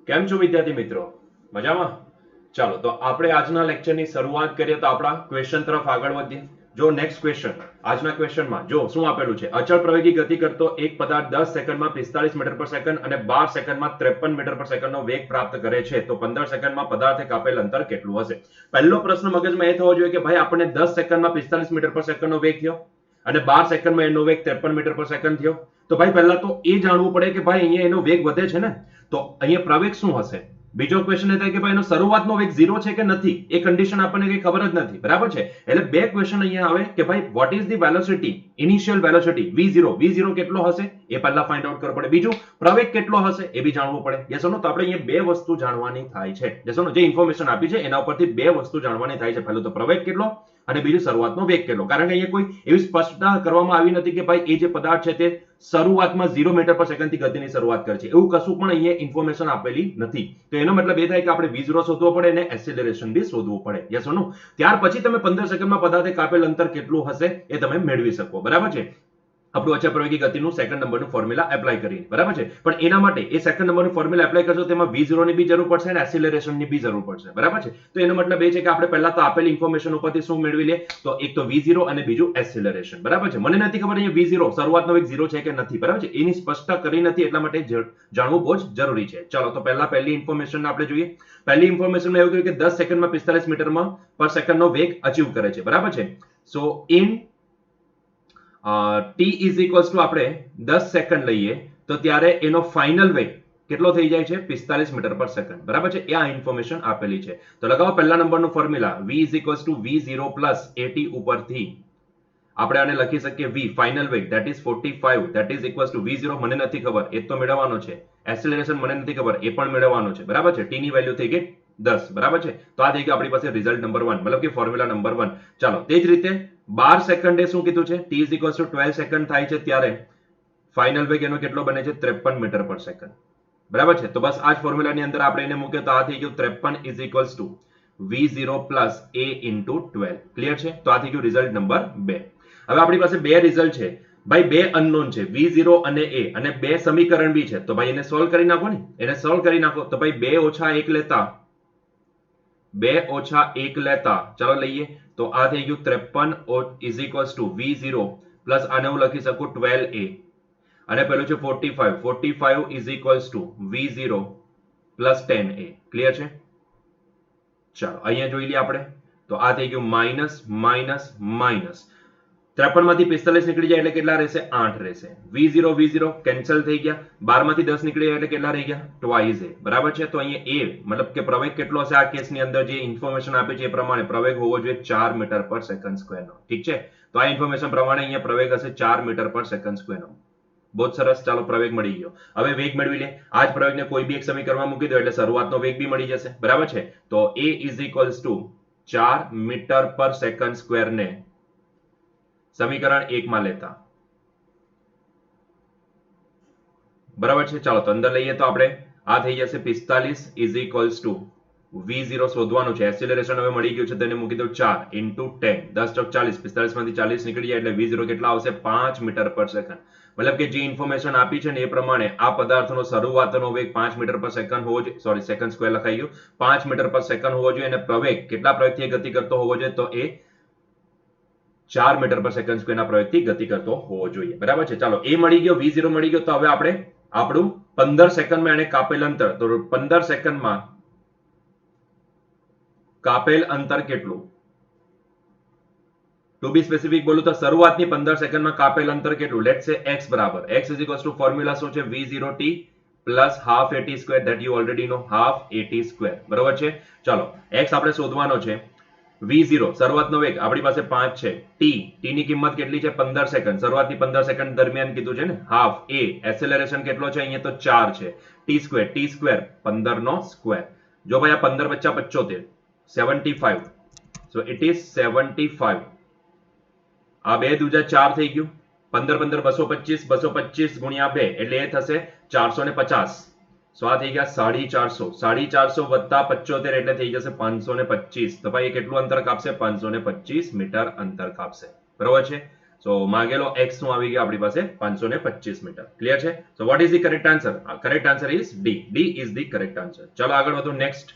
કેમ છો વિદ્યાર્થી મિત્રો? મજામાં? ચાલો તો આપણે આજના લેક્ચરની શરૂઆત કરીએ તો આપણા ક્વેશ્ચન તરફ આગળ વધીએ. જો નેક્સ્ટ ક્વેશ્ચન, આજના ક્વેશ્ચનમાં જો શું આપેલું છે, અચળ પ્રવેગી ગતિ કરતો એક પદાર્થ 10 સેકન્ડમાં 45 મીટર પર સેકન્ડ અને 12 સેકન્ડમાં 53 મીટર પર સેકન્ડનો વેગ પ્રાપ્ત કરે છે, તો 15 સેકન્ડમાં પદાર્થે કાપેલ અંતર કેટલું હશે? પહેલો પ્રશ્ન મગજમાં એ થવો જોઈએ કે ભાઈ આપણને 10 સેકન્ડમાં 45 મીટર પર સેકન્ડનો વેગ થયો અને 12 સેકન્ડમાં એનો વેગ 53 મીટર પર સેકન્ડ થયો. તો ભાઈ પહેલા તો એ જાણવું પડે કે ભાઈ અહીંયા એનો વેગ વધે છે ને, તો અહીંયા પ્રવેગ શું હશે? બીજો ક્વેશ્ચન એ થાય કે ભાઈ એનો શરૂઆતનો વેગ 0 છે કે નથી, એ કન્ડિશન આપણને કઈ ખબર જ નથી, બરાબર છે? એટલે બે ક્વેશ્ચન અહીંયા આવે કે ભાઈ what is the velocity, initial velocity v0 કેટલો હશે એ પહેલા ફાઇન્ડ આઉટ કરવું પડે. બીજું પ્રવેગ કેટલો હશે એ બી જાણવું પડે. યસ ઓર નો? તો આપણે અહીંયા બે વસ્તુ જાણવાની થાય છે. યસ ઓર નો? જે ઇન્ફોર્મેશન આપી છે એના ઉપરથી બે વસ્તુ જાણવાની થાય છે. પહેલું તો પ્રવેગ કેટલો અને બીજું શરૂઆતનો વેગ કેટલો. કારણ કે અહીંયા કોઈ એવી સ્પષ્ટતા કરવામાં આવી નથી કે ભાઈ એ જે પદાર્થ છે તે શરૂઆતમાં 0 મીટર પર સેકન્ડથી ગતિની શરૂઆત કરે છે, એવું કશું પણ અહીંયા ઇન્ફોર્મેશન આપેલી નથી. તો એનો મતલબ એ થાય કે આપણે v0 શોધવો પડે અને એક્સિલરેશન બી શોધવું પડે. યસ ઓર નો? ત્યાર પછી તમે 15 સેકન્ડમાં પદાર્થે કાપેલ અંતર કેટલું હશે એ તમે મેળવી શકો, બરાબર છે? આપણું અચળ પ્રવેગી ગતિનું સેકન્ડ નંબરનું ફોર્મ્યુલા એપ્લાય કરીએ, બરાબર છે? પણ એના માટે એ સેકન્ડ નંબરનું ફોર્મ્યુલા એપ્લાય કરશો તેમાં v0 ની બી જરૂર પડશે અને એક્સિલરેશનની બી જરૂર પડશે, બરાબર છે? તો એનો મતલબ એ છે કે આપણે પહેલા તો આપેલ ઇન્ફોર્મેશન ઉપરથી શું મેળવી લે, તો એક તો v0 અને બીજું એક્સિલરેશન, બરાબર છે? મને નથી ખબર અહીંયા v0 શરૂઆતનો વેગ 0 છે કે નથી, બરાબર છે? એની સ્પષ્ટતા કરી નથી, એટલા માટે જાણવું બહુ જ જરૂરી છે. ચાલો તો પહેલી ઇન્ફોર્મેશન આપણે જોઈએ. પહેલી ઇન્ફોર્મેશનમાં એવું કહ્યું કે 10 સેકન્ડમાં 45 મીટરમાં પર સેકન્ડનો વેગ અચીવ કરે છે, બરાબર છે? સો in t is equals two આપણે 10 સેકન્ડ લઈએ તો ત્યારે એનો ફાઇનલ વેગ કેટલો થઈ જાય છે? 45 મીટર પર સેકન્ડ, બરાબર છે? એ આ ઇન્ફોર્મેશન આપેલી છે. તો લગાવો પહેલા નંબરનું formula v is equals two v0 plus at ઉપરથી આપણે આને લખી શકીએ v ફાઇનલ વેગ that is 45 that is equals two v0 મને નથી ખબર, એ તો મેળવવાનો છે. એક્સિલરેશન મને નથી ખબર, એ પણ મેળવવાનો છે, બરાબર છે? t ની વેલ્યુ થઈ ગઈ 10, બરાબર છે? તો આ થઈ ગયું આપણી પાસે રિઝલ્ટ નંબર 1, મતલબ કે ફોર્મ્યુલા નંબર 1. ચાલો તે જ રીતે 12 સેકન્ડે શું કીધું છે? t is equals two 12 second થાય છે ત્યારે ફાઇનલ વેગ એનો કેટલો બને છે? 53 મીટર પર સેકન્ડ, બરાબર છે? તો બસ આ જ ફોર્મ્યુલાની અંદર આપણે એને મૂક્યો તો આ થઈ ગયું 53 is equals two v0 plus a into 12. Clear છે? તો આ થઈ ગયું રિઝલ્ટ નંબર 2. હવે આપણી પાસે બે રિઝલ્ટ છે ભાઈ, બે અનનોન છે v0 અને a, અને બે સમીકરણ બી છે. તો ભાઈ એને સોલ્વ કરી નાખો ને, એને સોલ્વ કરી નાખો તો ભાઈ 2 ઓછા 1 લેતા 2 ઓછા 1 લેતા ચાલો લઈએ તો આ થઈ ગયું 53 is equals two v0 plus આને હું લખી શકું 12a અને પેલું છે 45 is equals two v0 plus 10a. Clear છે? ચાલો અહીંયા જોઈ લઈએ આપણે તો આ થઈ ગયું માઇનસ માઇનસ માઇનસ 53 માંથી 45 નીકળી જાય એટલે કેટલા રહેશે? 8 રહેશે. v0 કેન્સલ થઈ ગયા. 12 માંથી 10 નીકળી જાય એટલે કેટલા રહી ગયા? ટ્વાઇસ a, બરાબર છે? તો અહીંયા a મતલબ કે પ્રવેગ કેટલો હશે? આ કેસની અંદર જે ઇન્ફોર્મેશન આપી છે એ પ્રમાણે પ્રવેગ હોવો જોઈએ 4 મીટર પર સેકન્ડ સ્ક્વેરનો. ઠીક છે? તો આ ઇન્ફોર્મેશન પ્રમાણે અહીંયા પ્રવેગ હશે 4 મીટર પર સેકન્ડ સ્ક્વેરનો. બહુ સરસ. ચાલો પ્રવેગ મળી ગયો. હવે વેગ મેળવી લે. આ જ પ્રવેગને કોઈ બી એક સમીકરણમાં મૂકી દો એટલે શરૂઆતનો વેગ બી મળી જશે, બરાબર છે? તો a is equals to 4 metre per second સ્ક્વેરને સમીકરણ 1 માં લેતા, બરાબર છે? ચાલો તો અંદર લઈએ તો આપણે આ થઈ જશે 45 ઇઝ ઇક્વલ્સ ટુ v0 શોધવાનું છે. એક્સિલરેશન હવે મળી ગયું છે, તેને મૂકી દો 4 ઇન્ટુ 10, 10 ચોક 40, 45 માંથી 40 નીકળી જાય એટલે v0 કેટલા આવશે? 5 મીટર પર સેકન્ડ. મતલબ કે જે ઇન્ફોર્મેશન આપી છે ને એ પ્રમાણે આ પદાર્થનો શરૂઆતનો વેગ 5 મીટર પર સેકન્ડ હોવો જોઈએ, સોરી સેકન્ડ સ્ક્વેર લખાઈ ગયું, 5 મીટર પર સેકન્ડ હોવો જોઈએ અને પ્રવેગ કેટલા પ્રવેગથી ગતિ કરતો હોવો જોઈએ? તો એ 4 મીટર પર સેકન્ડ સ્ક્વેરના પ્રવેગથી ગતિ કરતો હોવો જોઈએ, બરાબર છે? ચાલો એ મળી ગયો, v0 મળી ગયો. તો હવે આપણે આપણું 15 સેકન્ડમાં એને કાપેલ અંતર, તો 15 સેકન્ડમાં કાપેલ અંતર કેટલું? ટુ બી સ્પેસિફિક બોલું તો શરૂઆતની 15 સેકન્ડમાં કાપેલ અંતર કેટલું? લેટ્સ સે x બરાબર x is equals to formula શું છે? v0t plus half at square, that you already know, half at square, બરાબર છે? ચાલો x આપણે શોધવાનો છે. v0 શરૂઆતનો વેગ આપણી પાસે 5 છે. t ની કિંમત કેટલી છે? 15 સેકન્ડ. શરૂઆતની 15 સેકન્ડ દરમિયાન કીધું છે ને. હાફ a એક્સેલરેશન કેટલો છે? અહીંયા તો 4 છે. t સ્ક્વેર 15 નો સ્ક્વેર. જો ભાઈ આ 15 પચ્ચા 75, 75, સો ઇટ ઇઝ 75. આ બે દૂજા 4 થઈ ગયું. 15 15 225, 225 ગુણ્યા 2 એટલે એ થશે 450. સો આ થઈ ગયા 450. 450 વત્તા 75 એટલે થઈ જશે 525. તો ભાઈ કેટલું અંતર કાપશે? 525 મીટર અંતર કાપશે, બરોબર છે? સો માંગેલો x નું આવી ગયો આપણી પાસે 525 મીટર. ક્લિયર છે? So what is the correct answer? Correct answer is D. D is the correct answer. ચલો આગળ વધો. નેક્સ્ટ.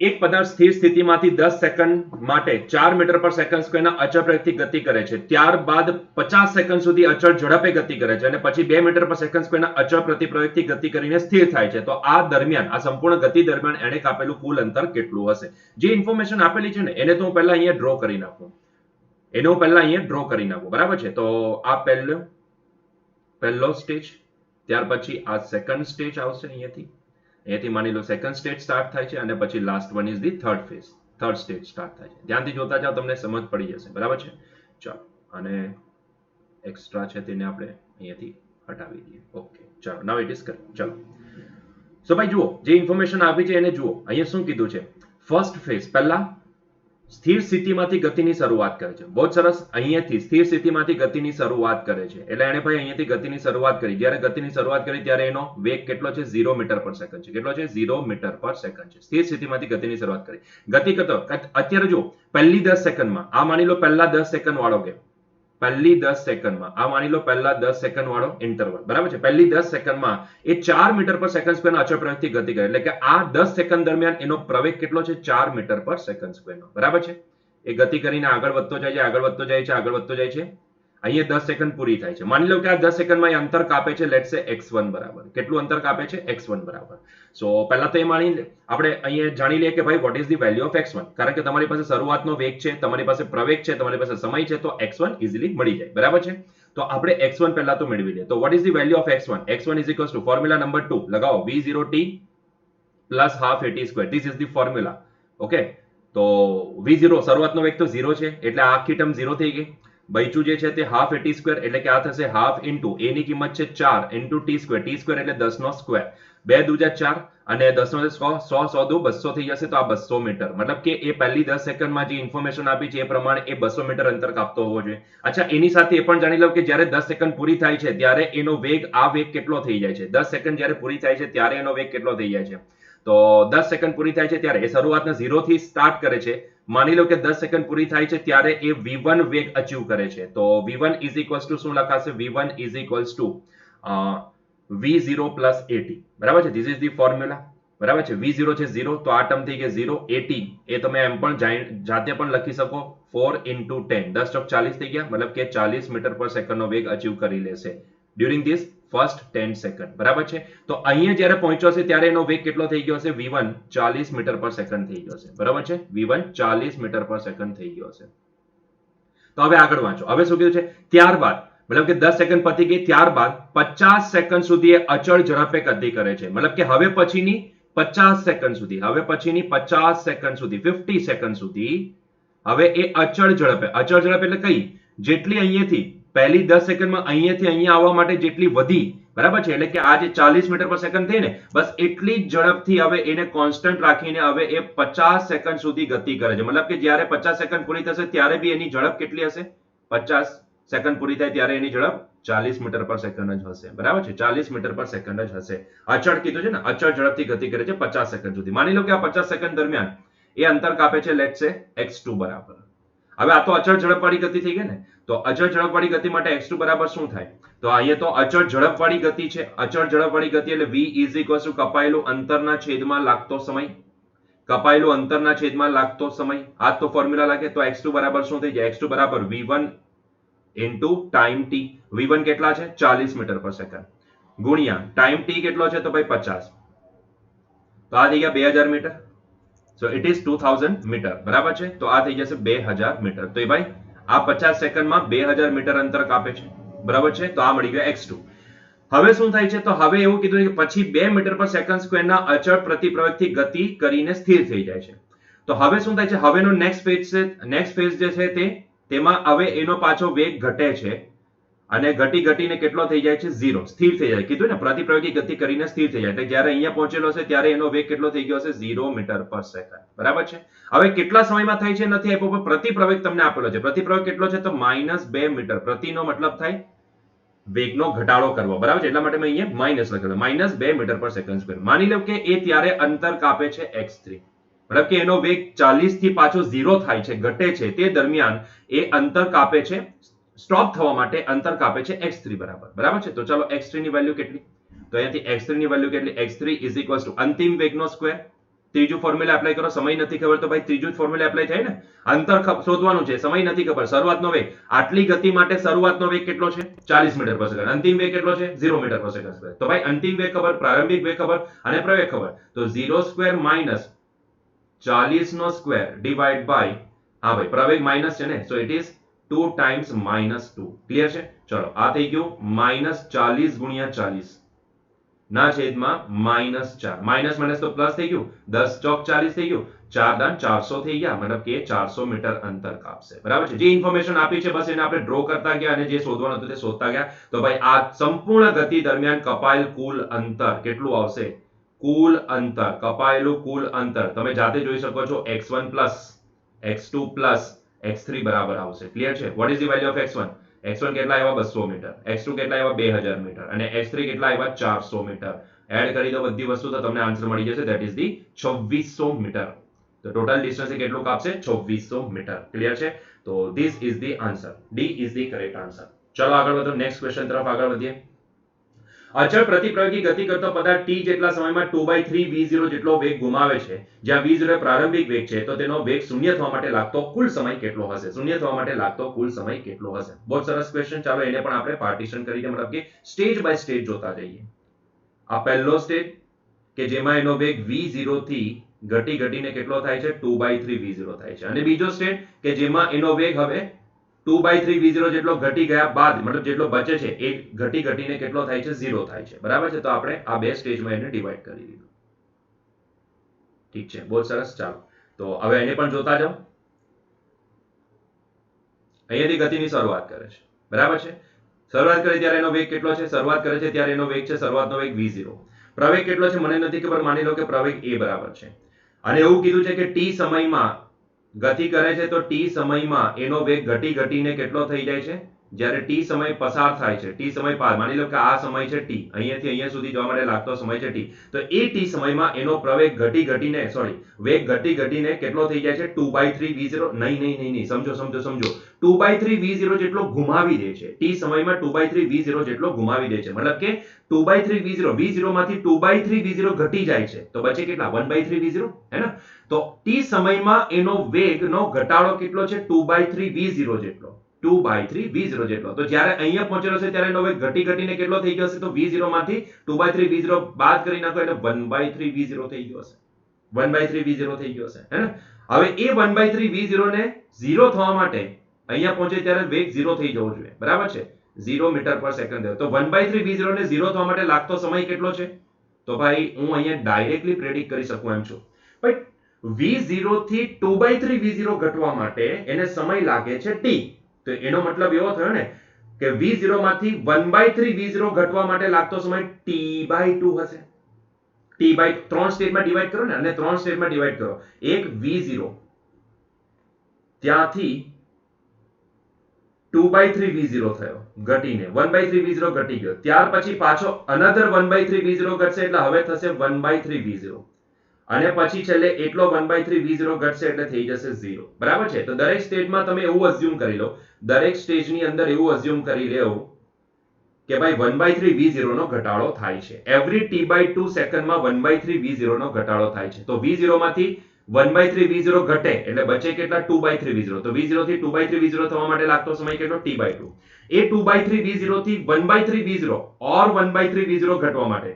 એક પદાર્થ સ્થિર સ્થિતિમાંથી 10 સેકન્ડ માટે 4 મીટર પર સેકન્ડ સ્ક્વેરના અચળ પ્રવેગથી ગતિ કરે છે. ત્યારબાદ 50 સેકન્ડ સુધી અચળ ઝડપે ગતિ કરે છે અને પછી 2 મીટર પર સેકન્ડ સ્ક્વેરના અચળ પ્રતિપ્રવેગથી ગતિ કરીને સ્થિર થાય છે. તો આ દરમિયાન, આ સંપૂર્ણ ગતિ દરમિયાન એણે કાપેલું કુલ અંતર કેટલું હશે? જે ઇન્ફોર્મેશન આપેલી છે ને એને તો હું પહેલા અહીંયા ડ્રો કરી નાખું. બરાબર છે? તો આ પહેલો સ્ટેજ, ત્યાર પછી આ સેકન્ડ સ્ટેજ આવશે. અહીંયાથી માની લો સેકન્ડ સ્ટેજ સ્ટાર્ટ થાય છે અને પછી last one is the third stage start થાય છે. ધ્યાનથી જોતા જાઓ, તમને સમજ પડી જશે. બરાબર છે? ચાલો, અને એક્સ્ટ્રા છે તેને આપણે અહીંયાથી હટાવી દઈએ. ઓકે, ચાલો, નાઉ ઇટ ઇઝ કરેક્ટ. ચાલો, સો ભાઈ જુઓ, જે ઇન્ફોર્મેશન આપી છે એને જુઓ. અહીંયા શું કીધું છે? ફર્સ્ટ ફેઝ પહેલા સ્થિર સ્થિતિમાંથી ગતિની શરૂઆત કરે છે. બહુ સરસ. અહીંયાથી સ્થિર સ્થિતિમાંથી ગતિની શરૂઆત કરે છે. એટલે એને ભાઈ અહીંયાથી ગતિની શરૂઆત કરી. જ્યારે ગતિની શરૂઆત કરી ત્યારે એનો વેગ કેટલો છે? 0 મીટર પર સેકન્ડ છે. કેટલો છે? 0 મીટર પર સેકન્ડ છે. સ્થિર સ્થિતિમાંથી ગતિની શરૂઆત કરી. ગતિ કરતો અત્યારે જો પહેલી 10 સેકન્ડમાં, આ માની લો પહેલા 10 સેકન્ડ વાળો કે પહેલી 10 સેકન્ડમાં, આ માની લો પહેલા 10 સેકન્ડ વાળો ઇન્ટરવલ. બરાબર છે? પહેલી 10 સેકન્ડમાં એ 4 મીટર પર સેકન્ડ સ્ક્વેરના અચળ પ્રવેગથી ગતિ કરે. એટલે કે આ 10 સેકન્ડ દરમિયાન એનો પ્રવેગ કેટલો છે? 4 મીટર પર સેકન્ડ સ્ક્વેરનો. બરાબર છે? એ ગતિ કરીને આગળ વધતો જાય છે. અહીંયા 10 સેકન્ડ પૂરી થાય છે. માની લો કે આ 10 સેકન્ડમાં એ અંતર કાપે છે, લેટ્સ સે x1 બરાબર. કેટલું અંતર કાપે છે? x1 બરાબર. સો પહેલા તો આપણે અહીંયા જાણી લઈએ કે ભાઈ what is the value of x1. કારણ કે તમારી પાસે શરૂઆતનો વેગ છે, તમારી પાસે પ્રવેગ છે, તમારી પાસે સમય છે, તો x1 ઇઝીલી મળી જાય. બરાબર છે? તો આપણે x1 પહેલા તો મેળવી લઈએ. તો what is the value of x1? x1 is equals to formula number 2 લગાવો, v0t plus half at square. This is the formula. Okay, તો v0 શરૂઆતનો વેગ તો 0 છે એટલે આ આખી ટર્મ 0 થઈ ગઈ. બચ્યું જે છે તે હાફ at સ્ક્વેર, એટલે કે આ થશે હાફ ઇન્ટુ a ની કિંમત છે 4 into t square. t square એટલે 10 નો સ્ક્વેર. 2 દૂજા 4 અને 10 નો 100, 100 દુ 200 થઈ જશે. તો આ 200 મીટર. મતલબ કે એ પહેલી 10 સેકન્ડમાં જે ઇન્ફોર્મેશન આપી છે એ પ્રમાણે એ 200 મીટર અંતર કાપતો હોવો જોઈએ. અચ્છા, એની સાથે એ પણ જાણી લો કે જ્યારે 10 સેકન્ડ પૂરી થાય છે ત્યારે એનો વેગ, આ વેગ કેટલો થઈ જાય છે? 10 સેકન્ડ જ્યારે પૂરી થાય છે ત્યારે એનો વેગ કેટલો થઈ જાય છે? તો 10 સેકન્ડ પૂરી થાય છે ત્યારે એ શરૂઆતના 0 થી સ્ટાર્ટ કરે છે. માની લો કે 10 સેકન્ડ પૂરી થાય છે ત્યારે એ v1 વેગ અચીવ કરે છે. તો v1 ઇઝ ઇક્વલ્સ ટુ શું લખાશે? v1 is equals two v0 plus at. બરાબર છે? This is the formula. બરાબર છે? v0 છે 0, તો આ ટર્મ થઈ ગઈ 0. at એ તમે એમ પણ જાતે પણ લખી શકો, 4 ઇન્ટુ 10, 10 ચોક 40 થઈ ગયા. મતલબ કે 40 મીટર પર સેકન્ડનો વેગ અચીવ કરી લેશે ડ્યુરિંગ ધીસ ફર્સ્ટ 10 સેકન્ડ. બરાબર છે? તો અહીંયા જ્યારે પહોંચ્યો હશે ત્યારે એનો વેગ કેટલો થઈ ગયો હશે? v1 40 મીટર પર સેકન્ડ થઈ ગયો હશે. બરાબર છે? v1 40 મીટર પર સેકન્ડ થઈ ગયો હશે. તો હવે આગળ વાંચો. હવે શું કીધું છે? ત્યારબાદ, મતલબ કે 10 સેકન્ડ પતી ગઈ, ત્યારબાદ 50 સેકન્ડ સુધી એ અચળ ઝડપે ગતિ કરે છે. મતલબ કે હવે પછીની 50 સેકન્ડ સુધી, 50 સેકન્ડ સુધી હવે એ અચળ ઝડપે એટલે કઈ? જેટલી અહીંયાથી પહેલી 10 સેકન્ડમાં અહીંયાથી અહીંયા આવવા માટે જેટલી વધી, બરાબર છે? એટલે કે આ જે 40 મીટર પર સેકન્ડ થઈ ને, બસ એટલી જ ઝડપથી હવે એને કોન્સ્ટન્ટ રાખીને હવે એ 50 સેકન્ડ સુધી ગતિ કરે છે. મતલબ કે જ્યારે 50 સેકન્ડ પૂરી થશે ત્યારે બી એની ઝડપ કેટલી હશે? 50 સેકન્ડ પૂરી થાય ત્યારે એની ઝડપ 40 મીટર પર સેકન્ડ જ હશે. બરાબર છે? 40 મીટર પર સેકન્ડ જ હશે. અચળ કીધું છે ને, અચળ ઝડપથી ગતિ કરે છે 50 સેકન્ડ સુધી. માની લો કે આ 50 સેકન્ડ દરમિયાન એ અંતર કાપે છે, લેટ્સ સે x2 બરાબર. હવે આ તો અચળ ઝડપવાળી ગતિ થઈ ગઈ ને, તો અચળ ઝડપવાળી ગતિ માટે x2 બરાબર શું થાય? તો અહીંયા તો અચળ ઝડપવાળી ગતિ છે. અચળ ઝડપવાળી ગતિ એટલે v ઇઝ ઇક્વલ્સ ટુ કપાયેલું અંતરના છેદમાં લાગતો સમય. આ તો ફોર્મ્યુલા લાગે. તો x2 બરાબર શું થઈ જાય? x2 બરાબર v1 into time t. v1 કેટલા છે? 40 મીટર પર સેકન્ડ ગુણ્યા ટાઈમ t કેટલો છે? તો ભાઈ 50. તો આ થઈ ગયા 2000 metre. So it is 2000 metre. બરાબર છે? તો આ થઈ જશે 2000 મીટર. તો એ ભાઈ આ 50 સેકન્ડમાં 2000 મીટર અંતર કાપે છે. બરાબર છે? તો આ મળી ગયો x2. હવે શું થાય છે? તો હવે એવું કીધું કે પછી 2 મીટર પર સેકન્ડ સ્ક્વેરના અચળ પ્રતિપ્રવેગથી ગતિ કરીને સ્થિર થઈ જાય છે. તો હવે શું થાય છે? હવેનો નેક્સ્ટ ફેઝ જે છે તેમાં હવે એનો પાછો વેગ ઘટે છે અને ઘટીને કેટલો થઈ જાય છે? 0. સ્થિર થઈ જાય. કીધું ને, પ્રતિપ્રવેગી ગતિ કરીને સ્થિર થઈ જાય. એટલે જ્યારે અહીંયા પહોંચેલો હશે ત્યારે એનો વેગ કેટલો થઈ ગયો હશે? 0 મીટર પર સેકન્ડ. બરાબર છે? હવે કેટલા સમયમાં થાય છે નથી આપ્યો, પણ પ્રતિપ્રવેગ તમને આપેલો છે. પ્રતિપ્રવેગ કેટલો છે? તો -2 મીટર. પ્રતિનો મતલબ થાય વેગનો ઘટાડો કરવો. બરાબર છે? એટલા માટે મેં અહીંયા માઇનસ લખેલો, -2 મીટર પર સેકન્ડ સ્ક્વેર. માની લો કે એ ત્યારે અંતર કાપે છે x3. મતલબ કે એનો વેગ 40 થી પાછો 0 થાય છે, ઘટે છે, તે દરમિયાન એ અંતર કાપે છે, સ્ટોપ થવા માટે અંતર કાપે છે x3 બરાબર છે. તો ચાલો x3 ની વેલ્યુ કેટલી, તો અહીંયાથી x3 ની વેલ્યુ કેટલી, x3 ઇઝ ઇક્વલ ટુ અંતિમ વેગનો સ્ક્વેર. ત્રીજું ફોર્મ્યુલા એપ્લાય કરો, સમય નથી ખબર તો ભાઈ ત્રીજું જ ફોર્મ્યુલા એપ્લાય થાય ને. અંતર શોધવાનું છે, સમય નથી ખબર, શરૂઆતનો વેગ. આટલી ગતિ માટે શરૂઆતનો વેગ કેટલો છે, 40 મીટર પર સેકન્ડ. અંતિમ વેગ કેટલો છે, 0 મીટર પર સેકન્ડ. તો ભાઈ અંતિમ વેગ ખબર, પ્રારંભિક વેગ ખબર અને પ્રવેગ ખબર. તો 0 સ્ક્વેર માઇનસ 40 નો સ્ક્વેર ડિવાઈડ બાય, હા ભાઈ પ્રવેગ માઇનસ છે ને, so it is 2 times -2. Clear છે? ચલો આ થઈ ગયું -40 ગુણ્યા 40 ના છેદમાં -4. માઇનસ માઇનસ તો પ્લસ થઈ ગયું, 10 ચોક 40 થઈ ગયું, 4 દાન 400 થઈ ગયા, મતલબ કે 400 મીટર અંતર કાપશે. બરાબર છે. જે ઇન્ફોર્મેશન આપી છે બસ એને આપણે ડ્રો કરતા ગયા અને જે શોધવાનું હતું તે શોધતા ગયા. તો ભાઈ આ સંપૂર્ણ ગતિ દરમિયાન કપાયેલ કુલ અંતર કેટલું આવશે, કુલ અંતર, કપાયેલું કુલ અંતર તમે જાતે જોઈ શકો છો, x1 plus x2 plus x3 બરાબર આવશે. ક્લિયર છે? What is the value of x1? x1 કેટલા આવ્યા, 200 મીટર. x2 કેટલા આવ્યા, 2000 મીટર. અને x3 કેટલા આવ્યા, 400 મીટર. એડ કરી દો બધી વસ્તુ તો તમને આન્સર મળી જશે, ધેટ ઇઝ ધી 2600 મીટર. તો ટોટલ ડિસ્ટન્સ કેટલું કાપશે, 2600 મીટર. ક્લિયર છે? તો this is the answer, D is the correct answer. ચલો આગળ વધો, નેક્સ્ટ ક્વેશ્ચન તરફ આગળ વધીએ. અચળ પ્રતિપ્રયોગી ગતિ કરતો પદાર્થ t જેટલા સમયમાં 2/3 v0 જેટલો વેગ ગુમાવે છે. જ્યાં v0 એ પ્રારંભિક વેગ છે, તો તેનો વેગ શૂન્ય થવા માટે લાગતો કુલ સમય કેટલો હશે? શૂન્ય થવા માટે લાગતો કુલ સમય કેટલો હશે? બહુ સરસ ક્વેશ્ચન. ચાલો એને પણ આપણે પાર્ટીશન કરીને મતલબ કે સ્ટેજ બાય સ્ટેજ જોતા જઈએ. આ પહેલો સ્ટેજ કે જેમાં એનો વેગ v0 થી ઘટી ઘટીને કેટલો થાય છે, 2/3 v0 થાય છે. અને બીજો સ્ટેજ કે જેમાં એનો વેગ હવે 2/3 v0 જેટલો ઘટી ગયા બાદ, મતલબ જેટલો બચે છે એ ઘટી ઘટીને કેટલો થાય છે, 0 થાય છે. બરાબર છે? તો આપણે આ બે સ્ટેજમાં એને ડિવાઈડ કરી દીધું. ઠીક છે, બહુ સરસ. ચાલો તો હવે એને પણ જોતા જાઓ. અહીંયાથી ગતિની શરૂઆત કરે છે. બરાબર છે? શરૂઆત કરે ત્યારે એનો વેગ કેટલો છે, શરૂઆત કરે છે ત્યારે એનો વેગ છે, શરૂઆતનો વેગ v0. પ્રવેગ કેટલો છે મને નથી ખબર, માની લો કે પ્રવેગ a બરાબર છે. અને એવું કીધું છે કે t સમયમાં ગતિ કરે છે, તો t સમયમાં એનો વેગ ઘટી ઘટીને કેટલો થઈ જાય છે, જ્યારે t સમય પસાર થાય છે, t સમય પાર, માની લો કે આ સમય છે t, અહીંયાથી અહીંયા સુધી જવા માટે લાગતો સમય છે t, તો એ t સમયમાં એનો પ્રવેગ ઘટી ઘટીને વેગ ઘટી ઘટીને કેટલો થઈ જાય છે, 2/3 v0. નહીં, સમજો 2/3 v0 જેટલો ગુમાવી દે છે. t સમયમાં 2/3 v0 જેટલો ગુમાવી દે છે. મતલબ કે 2/3 v0 માંથી 2/3 v0 ઘટી જાય છે, તો બચે કેટલા, 1/3 v0. હે ને? તો t સમયમાં એનો વેગનો ઘટાડો કેટલો છે, 2/3 v0 જેટલો. 2/3 v0 જેટલો. તો જ્યારે અહીંયા પહોંચેલો છે ત્યારે એનો વેગ ઘટી ઘટીને કેટલો થઈ ગયો હશે, તો v0 માંથી 2/3 v0 બાદ કરી નાખો એટલે 1/3 v0 થઈ ગયો હશે. 1/3 v0 થઈ ગયો હશે. હે ને? હવે એ 1/3 v0 ને 0 થવા માટે અહીંયા પહોંચે ત્યારે વેગ 0 થઈ જવો જોઈએ. બરાબર છે? 0 મીટર પર સેકન્ડ. તો 1/3 v0 ને 0 થવા માટે લાગતો સમય કેટલો છે? તો ભાઈ હું અહીંયા ડાયરેક્ટલી પ્રેડિક્ટ કરી શકું એમ છું. ભાઈ v0 થી 2/3 v0 ઘટવા માટે એને સમય લાગે છે t. તો એનો મતલબ એવો થયો ને કે v0 માંથી 1/3 v0 ઘટવા માટે લાગતો સમય t/2 હશે. ત્રણ સ્ટેજમાં ડિવાઈડ કરો ને, અને ત્રણ સ્ટેજમાં ડિવાઈડ કરો. એક v0 ત્યાંથી 2/3 v0 થયો ઘટીને, 1/3 v0 ઘટી ગયો, ત્યાર પછી પાછો અનધર 1/3 v0 ઘટશે એટલે હવે થશે 1/3 v0, અને પછી છેલ્લે એટલો 1/3 v0 ઘટશે એટલે થઈ જશે 0. બરાબર છે? તો દરેક સ્ટેજમાં તમે એવું અઝ્યુમ કરી લો, દરેક સ્ટેજની અંદર એવું અઝ્યુમ કરી લેવું કે ભાઈ 1/3 v0 નો ઘટાડો થાય છે. એવરી t/2 સેકન્ડમાં 1/3 v0 નો ઘટાડો થાય છે. તો v0 માંથી 1/3 v0 ઘટે એટલે બચે કેટલા, 2/3 v0. તો v0 થી 2/3 v0 થવા માટે લાગતો સમય કેટલો, t/2. એ 2/3 v0 થી 1/3 v0 ઓર 1/3 v0 ઘટવા માટે,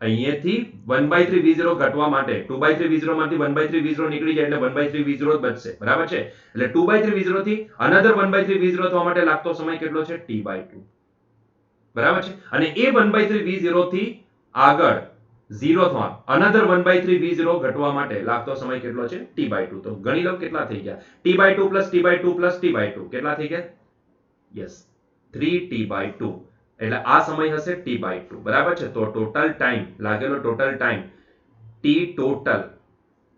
અહીંયાથી 1/3 v0 ઘટવા માટે 2/3 v0 માંથી 1/3 v0 નીકળી જાય એટલે 1/3 v0 જ બચશે. બરાબર છે? એટલે 2/3 v0 થી અનધર 1/3 v0 થવા માટે લાગતો સમય કેટલો છે, t/2. બરાબર છે? અને એ 1/3 v0 થી આગળ 0 થવા, અનધર 1/3 v0 ઘટવા માટે લાગતો સમય કેટલો છે, t/2. તો ગણી લો કેટલા થઈ ગયા, t/2 plus t/2 plus t/2 કેટલા થઈ ગયા, યસ 3t/2. એટલે આ સમય હશે t/2. બરાબર છે? તો ટોટલ ટાઈમ લાગેલો, ટોટલ ટાઈમ t ટોટલ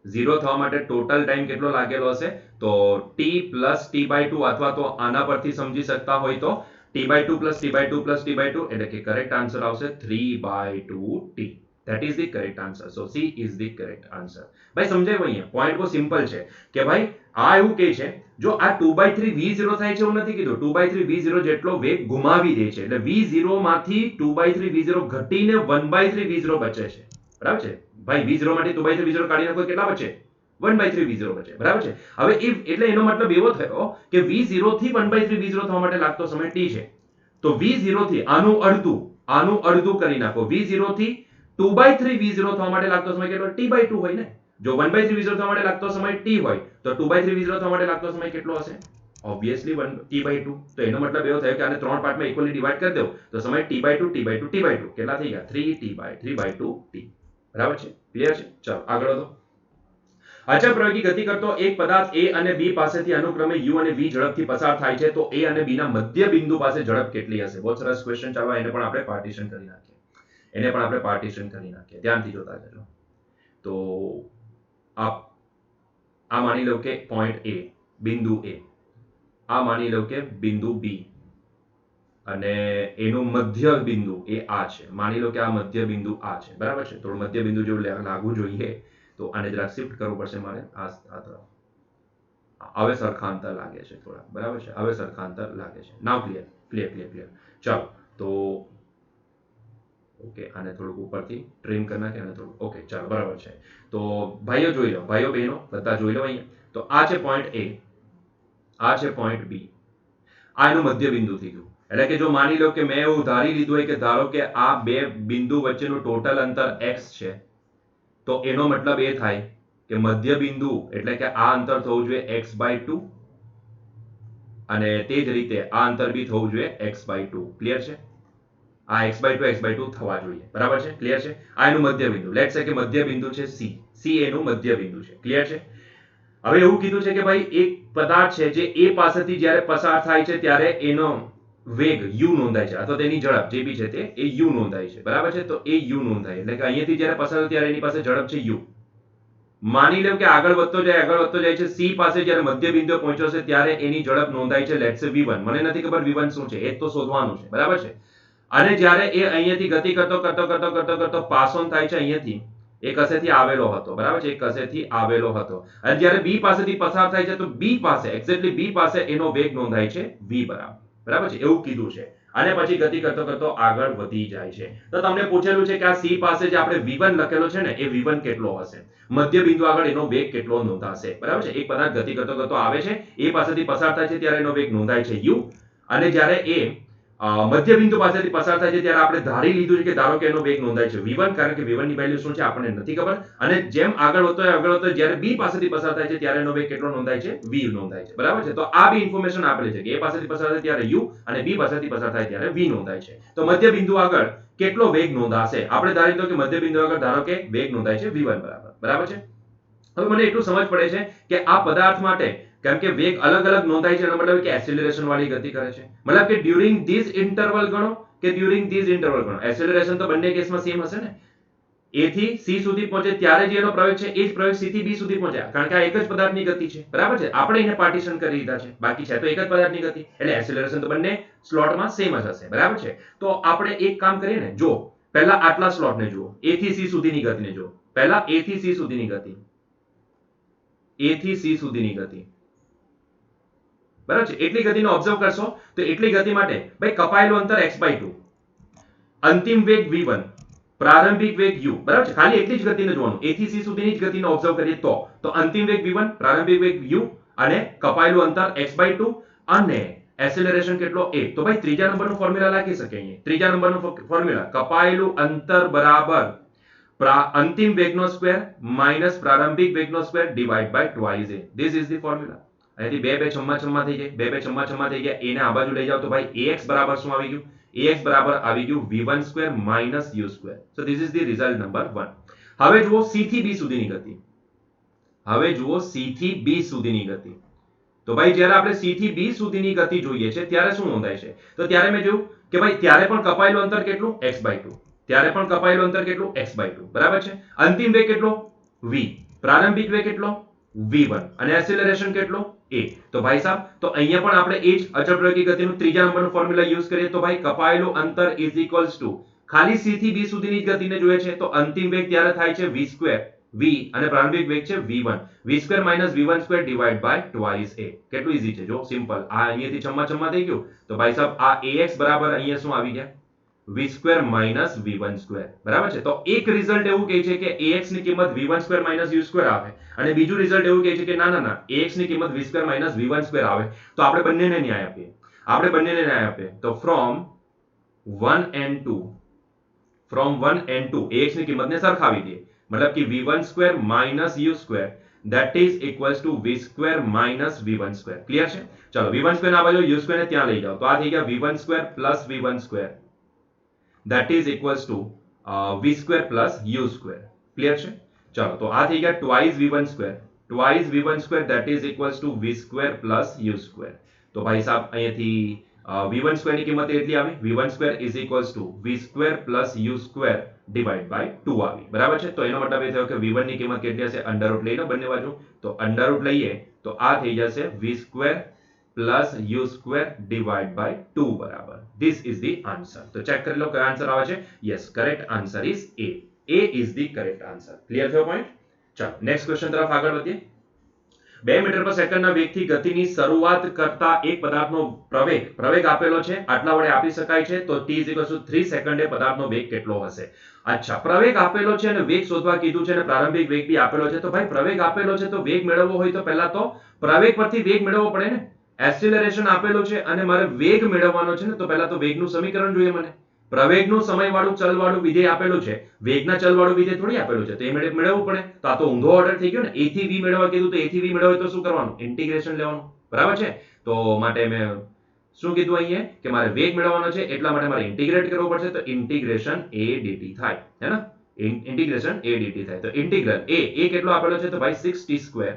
0 થવા માટે ટોટલ ટાઈમ કેટલો લાગેલો હશે, તો t પ્લસ t/2, અથવા તો આના પરથી સમજી શકતા હોય તો t/2 plus t/2 plus t/2, એટલે કે કરેક્ટ આન્સર આવશે 3/2t. That is the correct answer. So C is the correct answer. ભાઈ સમજાયું અહીંયા પોઈન્ટ બહુ સિમ્પલ છે કે ભાઈ આ એવું કહે છે જો આ 2/3 v0 થાય છે એવું નથી કીધું 2/3 v0 જેટલો વેગ ગુમાવી દે છે એટલે v0 માંથી 2/3 v0 ઘટીને 1/3 v0 બચે છે બરાબર છે ભાઈ v0 માંથી 2/3 v0 કાઢી નાખો કેટલા બચે 1/3 v0 બચે બરાબર છે હવે if એટલે એનો મતલબ એવો થયો કે v0 થી 1/3 v0 થવા માટે લાગતો સમય t છે તો v0 થી આનું અડધું કરી નાખો v0 થી 2/3 v0 થવા માટે લાગતો સમય કેટલો t/2 હોય ને જો 1/3 v0 થવા માટે લાગતો સમય t હોય તો 2/3 v0 થવા માટે લાગતો સમય કેટલો હશે ઓબ્વિયસલી 1 t/2 તો એનો મતલબ એવો થયો કે આને ત્રણ પાર્ટમાં ઇક્વલી ડિવાઇડ કરી દો તો સમય t/2 t/2 t/2 કેટલા થઈ ગયા 3t/3/2 t બરાબર છે ક્લિયર છે ચાલો આગળ વધો અચળ પ્રવેગી ગતિ કરતો એક પદાર્થ a અને b પાસેથી અનુક્રમે u અને v ઝડપથી પસાર થાય છે તો a અને b ના મધ્ય બિંદુ પાસે ઝડપ કેટલી હશે બહુ સરસ ક્વેશ્ચન ચાલો એને પણ આપણે પાર્ટીશન કરી નાખીએ ધ્યાનથી જોતા જજો તો આ માની લો કે પોઈન્ટ a બિંદુ a આ માની લો કે બિંદુ b અને એનું મધ્ય બિંદુ એ આ છે માની લો કે આ મધ્ય બિંદુ આ છે બરાબર છે થોડું મધ્ય બિંદુ જેવું લાગવું જોઈએ તો આને જરા શિફ્ટ કરવું પડશે મારે આ તરફ હવે સરખા અંતર લાગે છે થોડા બરાબર છે હવે સરખા અંતર લાગે છે નાવ ક્લિયર ચાલો તો ઓકે આને થોડુંક ઉપરથી ટ્રીમ કરી નાખે અને થોડું ઓકે ચાલો બરાબર છે તો ભાઈઓ જોઈ લો ભાઈઓ બહેનો બધા જોઈ લો અહીંયા તો આ છે પોઈન્ટ a આ છે પોઈન્ટ b આ એનું મધ્ય બિંદુ થઈ ગયું એટલે કે જો માની લો કે મેં એવું ધારી લીધું હોય કે ધારો કે આ બે બિંદુ વચ્ચેનું ટોટલ અંતર x છે તો એનો મતલબ એ થાય કે મધ્ય બિંદુ એટલે કે આ અંતર થવું જોઈએ x/2 અને તે જ રીતે આ અંતર બી થવું જોઈએ x/2 ક્લિયર છે આ x/2 થવા જોઈએ બરાબર છે ક્લિયર છે આ એનું મધ્ય બિંદુ લેટ્સ સે કે મધ્ય બિંદુ છે c એનું મધ્ય બિંદુ છે ક્લિયર છે હવે એવું કીધું છે કે ભાઈ એક પદાર્થ છે જે a પાસેથી જ્યારે પસાર થાય છે ત્યારે એનો વેગ u નોંધાય છે અથવા તેની ઝડપ જે બી છે તે એ u નોંધાય છે બરાબર છે તો એ u નોંધાય એટલે કે અહીંયાથી જ્યારે પસાર થાય ત્યારે એની પાસે ઝડપ છે u માની લો કે આગળ વધતો જાય છે c પાસે જ્યારે મધ્ય બિંદુએ પહોંચ્યો છે ત્યારે એની ઝડપ નોંધાય છે લેટ્સ સે v1 મને નથી ખબર v1 શું છે એ તો શોધવાનું છે બરાબર છે અને જ્યારે એ અહીંયાથી ગતિ કરતો પાસ ઓન થાય છે અહીંયાથી એ કસેથી આવેલો હતો બરાબર છે એ કસેથી આવેલો હતો અને જ્યારે b પાસેથી પસાર થાય છે તો b પાસે એક્ઝેક્ટલી b પાસે એનો વેગ નોંધાય છે v બરાબર છે એવું કીધું છે અને પછી ગતિ કરતો આગળ વધી જાય છે તો તમને પૂછેલું છે કે આ c પાસે જે આપણે v1 લખેલો છે ને એ v1 કેટલો હશે મધ્ય બિંદુ આગળ એનો વેગ કેટલો નોંધાશે બરાબર છે એક પદાર્થ ગતિ કરતો આવે છે એ પાસેથી પસાર થાય છે ત્યારે એનો વેગ નોંધાય છે u અને જ્યારે એ મધ્ય બિંદુ પાસેથી પસાર થાય છે ત્યારે આપણે ધારી લીધું છે કે ધારો કે એનો વેગ નોંધાય છે v1 કારણ કે v1 ની વેલ્યુ શું છે આપણને નથી ખબર અને જેમ આગળ વધતો જ્યારે b પાસેથી પસાર થાય છે ત્યારે એનો વેગ કેટલો નોંધાય છે v નોંધાય છે બરાબર છે તો આ બી ઇન્ફોર્મેશન આપેલી છે કે a પાસેથી પસાર થાય ત્યારે u અને b પાસેથી પસાર થાય ત્યારે v નોંધાય છે તો મધ્ય બિંદુ આગળ કેટલો વેગ નોંધાશે આપણે ધારી લીધું કે મધ્ય બિંદુ આગળ ધારો કે વેગ નોંધાય છે v1 બરાબર છે હવે મને એટલું સમજ પડે છે કે આ પદાર્થ માટે કેમ કે વેગ અલગ નોંધાય છે એનો મતલબ કે એક્સિલરેશન વાળી ગતિ કરે છે મતલબ કે ડ્યુરિંગ ધીસ ઇન્ટરવલ ગણો કે ડ્યુરિંગ ધીસ ઇન્ટરવલ ગણો એક્સિલરેશન તો બંને કેસમાં સેમ હશે ને a થી c સુધી પહોંચે ત્યારે જે એનો પ્રવેગ છે એ જ પ્રવેગ c થી b સુધી પહોંચે કારણ કે આ એક જ પદાર્થની ગતિ છે બરાબર છે આપણે એને પાર્ટીશન કરી દીધા છે બાકી છે તો એક જ પદાર્થની ગતિ એટલે એક્સિલરેશન તો બંને સ્લોટમાં સેમ જ હશે બરાબર છે તો આપણે એક કામ કરીએ ને જો પહેલા આટલા સ્લોટને જુઓ a થી c સુધીની ગતિને જુઓ પહેલા a થી c સુધીની ગતિ a થી c સુધીની ગતિ બરાબર છે એટલી ગતિને ઓબ્ઝર્વ કરશો તો એટલી ગતિ માટે ભાઈ કપાયેલું અંતર x/2 અંતિમ વેગ v1 પ્રારંભિક વેગ u બરાબર છે ખાલી એટલી જ ગતિને જોવાનું a થી c સુધીની જ ગતિને ઓબ્ઝર્વ કરીએ તો અંતિમ વેગ v1 પ્રારંભિક વેગ u અને કપાયેલું અંતર x/2 અને એક્સિલરેશન કેટલો a તો ભાઈ ત્રીજા નંબરનો ફોર્મ્યુલા લખી શકે અહીંયા ત્રીજા નંબરનો ફોર્મ્યુલા કપાયેલું અંતર બરાબર અંતિમ વેગનો સ્ક્વેર માઈનસ પ્રારંભિક વેગનો square divide by twice a this is the formula અહીંથી બે છમ્મા થઈ જાય બે છમ્મા થઈ ગયા એને આ બાજુ લઈ જાઓ તો ભાઈ ax બરાબર શું આવી ગયું ax બરાબર આવી ગયું v1 square minus u square so this is the result number 1 હવે જુઓ c થી b સુધીની ગતિ હવે જુઓ c થી b સુધીની ગતિ તો ભાઈ જ્યારે આપણે c થી b સુધીની ગતિ જોઈએ છે ત્યારે શું નોંધાય છે તો ત્યારે મેં જોયું કે ભાઈ ત્યારે પણ કપાયેલું અંતર કેટલું x/2 ત્યારે પણ કપાયેલું અંતર કેટલું x/2 બરાબર છે અંતિમ વેગ કેટલો v પ્રારંભિક વેગ કેટલો v1 અને એક્સિલરેશન કેટલો a તો ભાઈ સાહેબ તો અહીંયા પણ આપણે એ જ અચળ પ્રવેગી ગતિનું ત્રીજા નંબરનું ફોર્મ્યુલા યુઝ કરીએ તો ભાઈ કપાયેલું અંતર ઇઝ ઇક્વલ્સ ટુ ખાલી c થી b સુધીની જ ગતિને જોઈએ છે તો અંતિમ વેગ ત્યારે થાય છે v સ્ક્વેર v અને પ્રારંભિક વેગ છે v1 v square minus v1 square divide by twice a. કેટલું ઈઝી છે જો, સિમ્પલ. આ અહીંયાથી છમ્મા થઈ ગયું તો ભાઈ સાહેબ આ ax બરાબર અહીંયા શું આવી ગયા v square minus v1 square. બરાબર છે. તો એક રિઝલ્ટ એવું કહે છે કે ax ની કિંમત v1 square minus u square આવે અને બીજું રિઝલ્ટ એવું કહે છે કે ના ax ની કિંમત v square minus v1 square આવે. તો આપણે બંનેને ન્યાય આપીએ તો ફ્રોમ 1 and 2 ax ની કિંમતને સરખાવી દઈએ, મતલબ કે v1 square minus u square that is equals to v square minus v1 square. Clear છે? ચલો v1 સ્ક્વેર ના બાજુ u સ્ક્વેર ને ત્યાં લઈ જાઓ તો આ થઈ ગયા v1 square plus v1 square that is equals to v square plus u square. Clear છે? ચલો તો આ થઈ ગયા twice v1 square that is equals to v square plus u square. તો ભાઈ સાહેબ અહીંયાથી v1 સ્ક્વેર ની કિંમત એટલી આવી, v1 square is equals to v square plus u square divide by 2 આવી. બરાબર છે. તો એનો મતલબ એ થયો કે v1 ની કિંમત કેટલી હશે, અંડર રૂટ લઈ લો બંને બાજુ, તો અંડર રૂટ લઈએ તો આ થઈ જશે v square plus u square divide by 2 બરાબર. This is the answer. તો ચેક કરી લો કયો આન્સર આવે છે. Yes, correct answer is a. a is the correct answer. Clear થયો પોઈન્ટ? ચાલો નેક્સ્ટ ક્વેશ્ચન તરફ આગળ વધીએ. 2 મીટર પર સેકન્ડના વેગથી ગતિની શરૂઆત કરતા એક પદાર્થનો પ્રવેગ આપેલો છે, આટલા વડે આપી શકાય છે, તો t 3 સેકન્ડે પદાર્થનો વેગ કેટલો હશે? અચ્છા, પ્રવેગ આપેલો છે અને વેગ શોધવા કીધું છે અને પ્રારંભિક વેગ બી આપેલો છે. તો ભાઈ પ્રવેગ આપેલો છે તો વેગ મેળવવો હોય તો પહેલા તો પ્રવેગ પરથી વેગ મેળવવો પડે ને. એક્સિલરેશન આપેલું છે અને મારે વેગ મેળવવાનો છે ને, તો પહેલા તો વેગનું સમીકરણ જોઈએ મને. પ્રવેગનું સમયવાળું ચલવાળું વિધેય આપેલું છે, વેગના ચલવાળું વિધેય થોડી આપેલું છે, તો એ મેળવવું પડે. તો આ તો ઊંધો ઓર્ડર થઈ ગયો ને. a થી v મેળવવા કીધું તો a થી v મેળવવા તો શું કરવાનું, ઇન્ટિગ્રેશન લેવાનું. બરાબર છે. તો માટે મેં શું કીધું અહીંયા કે મારે વેગ મેળવવાનો છે એટલા માટે મારે ઇન્ટિગ્રેટ કરવું પડશે, તો ઇન્ટિગ્રેશન a dt થાય, હે ને? ઇન્ટિગ્રેશન a dt થાય. તો ઇન્ટિગ્રલ a કેટલો આપેલો છે તો ભાઈ 6t square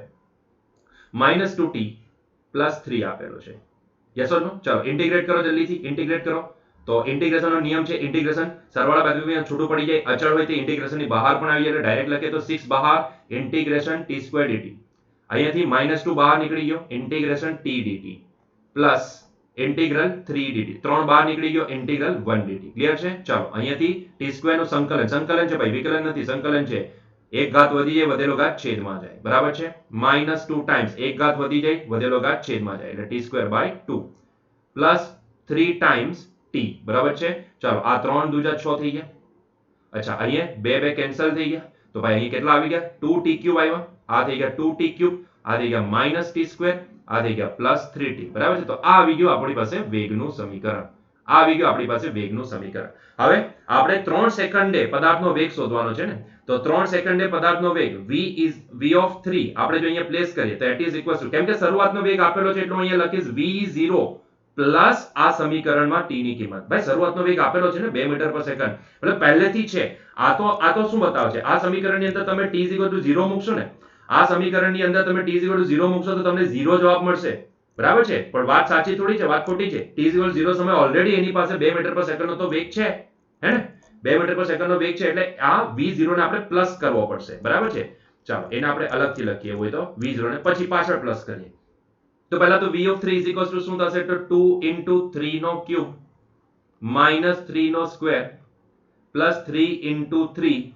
minus 2t plus 3 આપેલો છે. યસ ઓર નો? ચલો ઇન્ટિગ્રેટ કરો, જલ્દીથી ઇન્ટિગ્રેટ કરો. તો ઇન્ટિગ્રેશનનો નિયમ છે ઇન્ટિગ્રેશન સરવાળા બાજુ છૂટું પડી જાય, અચળ હોય તે ઇન્ટિગ્રેશનની બહાર પણ આવી જાય. ડાયરેક્ટ લખે તો 6 બહાર ઇન્ટિગ્રેશન t સ્ક્વેર dt, અહીંયાથી -2 બહાર નીકળી ગયો integration t dt plus integral 3 dt, 3 બહાર નીકળી ગયો ઇન્ટિગ્રલ 1 dt. ક્લિયર છે? ચલો અહીંયાથી t સ્ક્વેર નું સંકલન છે ભાઈ, વિકલન નથી, સંકલન છે. એક ઘાત વધી જાય વધેલો ઘાત છેદમાં જાય. બરાબર છે. -2 ટાઈમ્સ એક ઘાત વધી જાય વધેલો ઘાત છેદમાં જાય એટલે t square by 2 plus 3 times t. બરાબર છે. ચાલો આ 3 દૂજા 6 થઈ ગયા. અચ્છા અહીંયા 2 કેન્સલ થઈ ગયા તો ભાઈ અહીં કેટલા આવી ગયા 2t ક્યુબ આવ્યા. આ થઈ ગયા 2t ક્યુબ, આ થઈ ગયા -t સ્ક્વેર, આ થઈ ગયા પ્લસ 3t. બરાબર છે. તો આ આવી ગયું આપણી પાસે વેગનું સમીકરણ. હવે આપણે 3 સેકન્ડે પદાર્થનો વેગ શોધવાનો છે ને, તો 3 સેકન્ડે પદાર્થનો વેગ v of 3 આપણે જો અહીંયા પ્લેસ કરીએ તો it is equals to, કેમ કે શરૂઆતનો વેગ આપેલો છે એટલે હું અહીંયા લખીશ v0 પ્લસ આ સમીકરણમાં t ની કિંમત. ભાઈ શરૂઆતનો વેગ આપેલો છે ને 2 મીટર પર સેકન્ડ, એટલે પહેલેથી છે. આ તો શું બતાવે છે, આ સમીકરણની અંદર તમે t 0 મૂકશો ને, આ સમીકરણની અંદર તમે t 0 મૂકશો તો તમને 0 જવાબ મળશે. બરાબર છે. પણ વાત સાચી થોડી છે, વાત ખોટી છે. t 0 સમય ઓલરેડી એની પાસે 2 મીટર પર સેકન્ડનો તો વેગ છે, હે ને? 2 મીટર પર સેકન્ડનો વેગ છે એટલે આ v0 ને આપણે પ્લસ કરવો પડશે. બરાબર છે. ચાલો એને આપણે અલગથી લખીએ હોય તો v0 ને પછી પાછળ પ્લસ કરીએ. તો પહેલા તો v of 3 is equals to શું થશે, તો 2 into 3 નો ક્યુબ minus 3 નો સ્ક્વેર પ્લસ 3 into 3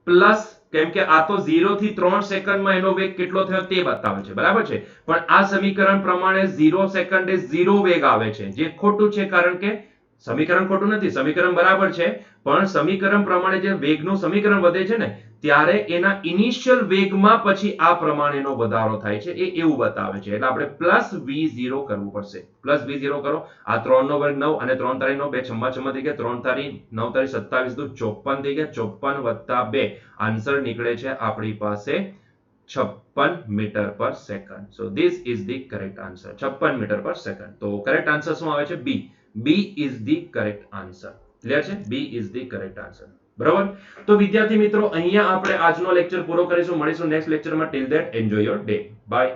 પ્લસ, કેમ કે આ તો 0 થી 3 સેકન્ડમાં એનો વેગ કેટલો થયો તે બતાવે છે. બરાબર છે. પણ આ સમીકરણ પ્રમાણે 0 સેકન્ડે 0 વેગ આવે છે, જે ખોટું છે, કારણ કે સમીકરણ ખોટું નથી, સમીકરણ બરાબર છે, પણ સમીકરણ પ્રમાણે જે વેગનું સમીકરણ વધે છે ને ત્યારે એના ઇનિશિયલ વેગમાં પછી આ પ્રમાણેનો વધારો થાય છે, એ એવું બતાવે છે. એટલે આપણે પ્લસ v0 કરવું પડશે. પ્લસ v0 કરો. આ 3 નો વર્ગ 9 અને 3 તારી 9, 2 છમ્મા થઈ ગયા, 3 તારી 9 તારી 27 દુ 54 થઈ ગયા, 54 + 2 આન્સર નીકળે છે આપણી પાસે 56 metre per second. So this is the correct answer, 56 metre per second. તો કરેક્ટ આન્સર શું આવે છે? B is the correct answer. Clear છે? B is the correct answer. બરાબર. તો વિદ્યાર્થી મિત્રો અહીંયા આપણે આજનો લેક્ચર પૂરો કરીશું. મળીશું નેક્સ્ટ લેક્ચરમાં. Till that enjoy your day. By.